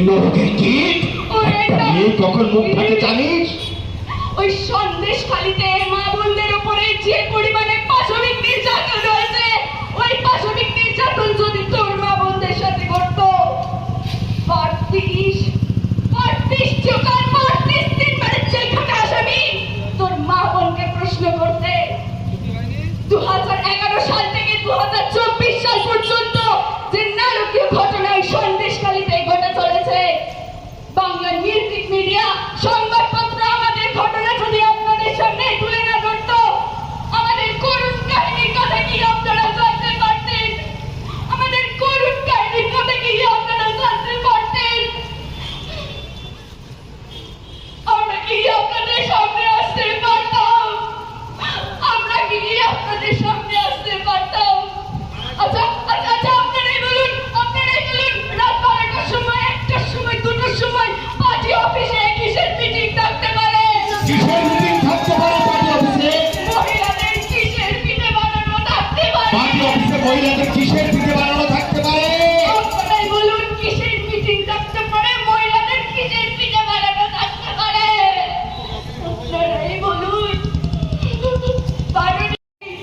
নরকের কীট কখন মুখ থাকে জানিস? ওই সন্দেশখালিতে মা বোনদের উপরে যে পরিমাণে পাশবিক নির্যাতন হয়েছে, ওই পাশবিক নির্যাতন যদি তোর মা বোনদের সাথে করতো, ৩২ চোখার ৩২ দিন মানে জেলখানা আসামি তোর মা বোনকে প্রশ্ন করতে 2011 সাল থেকে 2024 সাল পর্যন্ত যে নারকীয় ঘটনা সন্দেশখালিতে ঘটে চলেছে, বাংলা নির্ভীক মিডিয়া সংবাদপত্র আমাদের ঘটনা যদি আপনাদের সামনে তুলে না ধরতো, আমাদের করুণ কাহিনীর কথা কি আপনারা জানতে পারতেন? আমাদের করুণ কাহিনীর কথা কি আপনারা জানতে পারতেন? আমরা কি আপনাদের সামনে আসতে পারতাম? আমরা কি আপনাদের সামনে আসতে পারতাম? আচ্ছা আপনারাই বলুন, রাত 12টার সময়, 1টার সময়, 2টার সময় পার্টি অফিসে কিসের মিটিং থাকতে পারে? কিসের মিটিং থাকতে পারে পার্টি অফিসে? মহিলাদের কিসের পিঠে বানানো থাকতে পারে? পার্টি অফিসে মহিলাদের কিসের পিঠে বানানো থাকতে পারে? আপনারাই বলুন, কিসের মিটিং থাকতে পারে? মহিলাদের কিসের পিঠে বানানো থাকতে পারে? আপনারাই বলুন।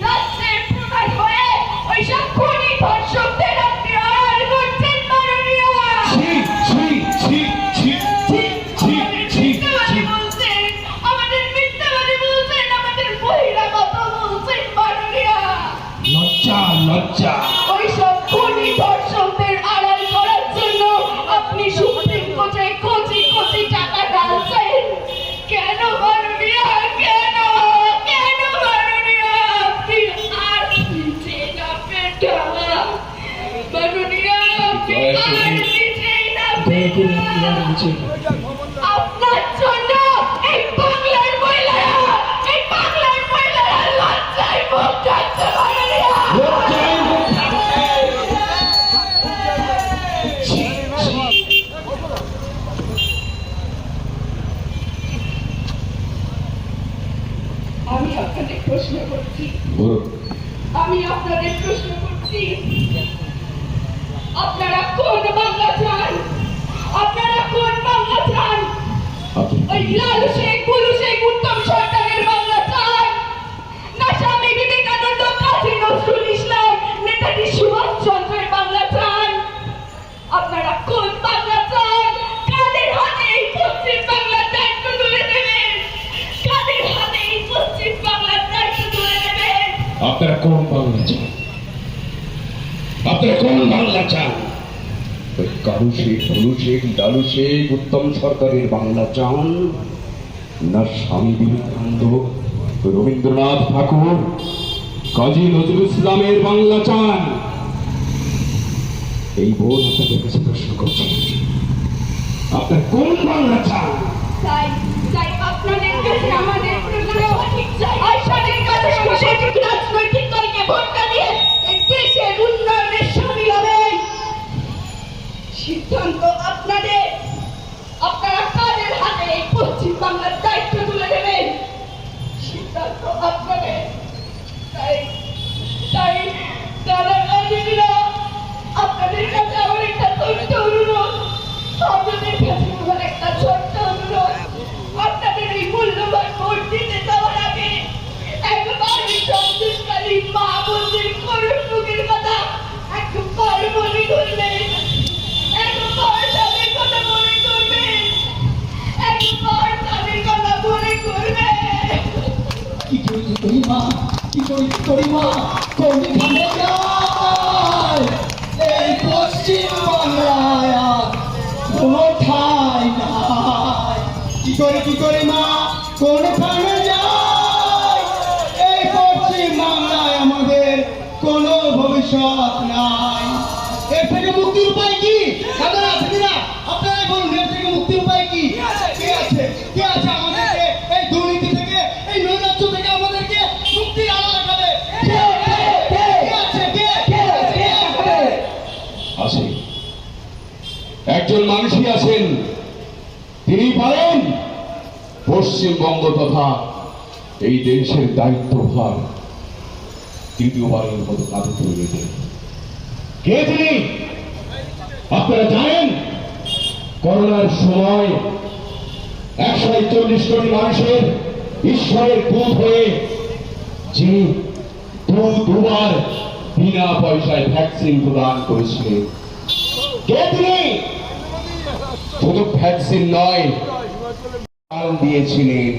রাষ্ট্রের প্রধান হয়ে ওইসব খুনি ধর্ষকদের আপনি আড়াল করছেন মাননীয়। আমাদের মিথ্যাবাদী বলছেন, আমাদের বহিরাগত বলছেন মাননীয়। লজ্জা ওইসব খুনি ধর্ষকদের আড়াল করার জন্য আপনি সুপ্রিম কোর্টে কোটি কোটি টাকা ঢালছেন। কেন মাননীয়? কেন মাননীয়? আপনি আর নিচে নামবেন না মাননীয়, আপনি আর নিচে নামবেন না। আপনার জন্য এই বাংলার মহিলারা লজ্জায় মুখ ঢাকতে মাননীয়। আমি আপনাদের প্রশ্ন করছি, আপনারা কোন বাংলা চান? ওই লালু শেখ, বুলু শেখ, উত্তম সরকারের বাংলা চান, না স্বামী বিবেকানন্দ, কাজী নজরুল ইসলাম, নেতাজি সুভাষচন্দ্রের বাংলা চান? আপনারা কোন বাংলা চান? কাদের হাতে এই পশ্চিম বাংলার দায়িত্ব তুলে দেবেন? আপনারা কোন বাংলা চান? ওই কারু শেখ, ভুলু শেখ, লালু শেখ, উত্তম সরকারের বাংলা চান, না স্বামী বিবেকানন্দ, রবীন্দ্রনাথ ঠাকুর, কাজী নজরুল ইসলামের বাংলা চান? এই বোন আপনাদের কাছে প্রশ্ন করছে, আপনার কোন বাংলা চান? তাই আপনাদের কাছে আমাদের প্রশ্ন, আইসাদের কাছে সঠিক রাজনৈতিক দলকে ভোটটা দিয়ে এই দেশের উন্নয়নের সামিল হবেন। সিদ্ধান্ত আপনাদের। আপনারা কাদের হাতে এই পশ্চিম বাংলার দায়িত্ব তুলে দেবেন, সিদ্ধান্ত আপনাদের। তাই দাদা দিদিরা, আপনাদের কাছে আমার একটা ছোট্ট অনুরোধ, আপনাদের কাছে আমার একটা ছোট্ট অনুরোধ, আপনাদের এই মূল্যবান ভোট দিতে যাওয়ার আগে একবার সন্দেশকারী মা বোনদের করুণ মুখের কথা একবার মনে করবেন, একবার তাদের কথা মনে করবেন, একবার তাদের কথা মনে করবেন। কি করি তোর মা কোনখানে যায়? এই পশ্চিম বাংলায় কোনো ঠাই নাই। কি করে মা কোনখানে যায়? এই পশ্চিম বাংলায় আমাদের কোনো ভবিষ্যৎ নাই। এর থেকে মুক্তির উপায় কি? দাদারা দিদিরা, আপনারাই বলুন, এর থেকে মুক্তির উপায় কি? কে আছে আমাদেরকে এই দুর্নীতি থেকে, এই নৈরাজ্য থেকে আমাদেরকে মুক্তির আলো দেখাবে? আছে একজন মানুষই আছেন, তিনি পারেন পশ্চিমবঙ্গ তথা এই দেশের দায়িত্বভার তৃতীয়বারের মতো কাঁধে তুলে নিতে। কে তিনি? আপনারা জানেন? করোনার সময় 141 কোটি মানুষের ঈশ্বরের দূত হয়ে যিনি দুবার বিনা পয়সায় ভ্যাকসিন প্রদান করেছিলেন, কে তিনি? শুধু ভ্যাকসিন নয়, চাল দিয়েছিলেন।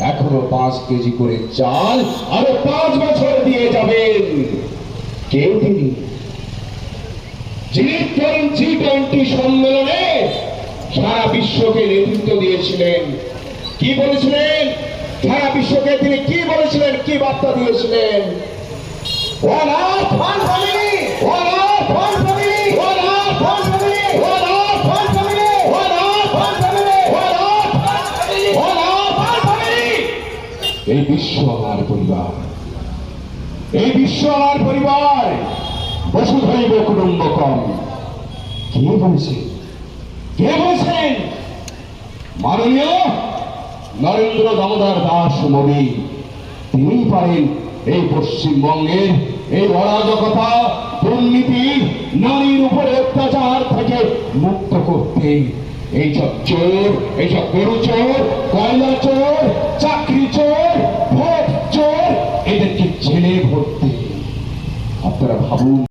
এখনো 5 কেজি করে চাল আরো 5 বছর দিয়ে যাবেন। কে তিনি? যিনি G20 সম্মেলনে সারা বিশ্বকে নেতৃত্ব দিয়েছিলেন। কি বলেছিলেন? সারা বিশ্বকে তিনি কি বলেছিলেন, কি বার্তা দিয়েছিলেন? One Earth, one family. One Earth, one family. One Earth, one family. One Earth, one family. One Earth, one family. One Earth, one family. One Earth, one family. এই বিশ্ব আমার পরিবার, এই বিশ্ব আমার পরিবার, বসুধৈব কুটুম্বকম। কে বলেছেন? কে বলেছেন? মাননীয় নরেন্দ্র দামোদর দাস মোদী। তিনি পারেন এই পশ্চিমবঙ্গের এই অরাজকতা, দুর্নীতি, নারীর উপরে অত্যাচার থেকে মুক্ত করতে। এইসব চোর, এইসব গরু চোর, কয়লা চোর, চাকরি চোর, ভোট চোর, এদেরকে জেলে ভরতে। আপনারা ভাবুন।